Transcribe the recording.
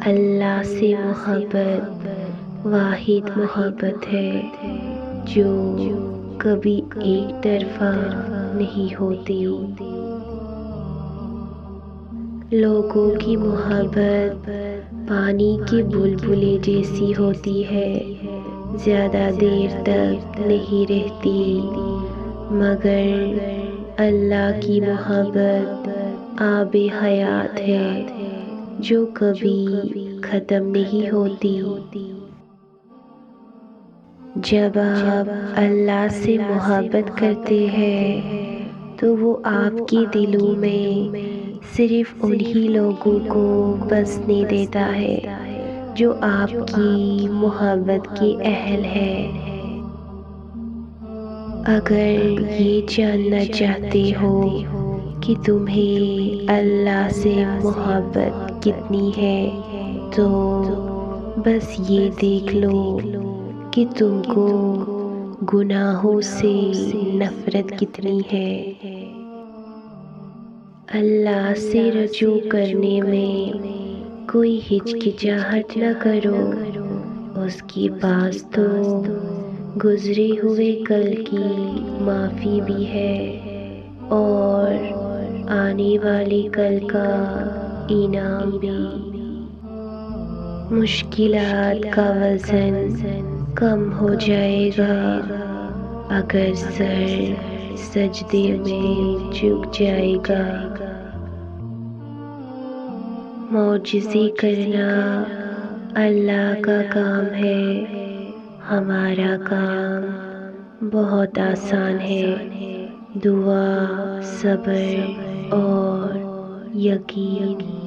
اللہ سے محبت واحد محبت ہے جو کبھی ایک طرفہ نہیں ہوتی۔ لوگوں کی محبت پانی کے بلبلے جیسی ہوتی ہے، زیادہ دیر تک نہیں رہتی، مگر اللہ کی محبت آب حیات ہے جو کبھی ختم نہیں ہوتی۔ جب آپ اللہ سے محبت کرتے ہیں تو وہ آپ کے دلوں میں صرف انہی لوگوں کو بسنے دیتا ہے جو آپ کی محبت کے اہل ہیں۔ اگر یہ جاننا چاہتے ہو کہ تمہیں اللہ سے محبت کتنی ہے تو بس یہ دیکھ لو کہ تم کو گناہوں سے نفرت کتنی ہے۔ اللہ سے رجوع کرنے میں کوئی ہچکچاہٹ نہ کرو، اس کے پاس تو گزرے ہوئے کل کی معافی بھی ہے اور آنے والے کل کا انعام بھی۔ مشکلات کا وزن کم ہو جائے گا اگر سر سجدے میں جھک جائے گا۔ معجزے کرنا اللہ کا کام ہے، ہمارا کام بہت آسان ہے۔ دعا، صبر اور یقین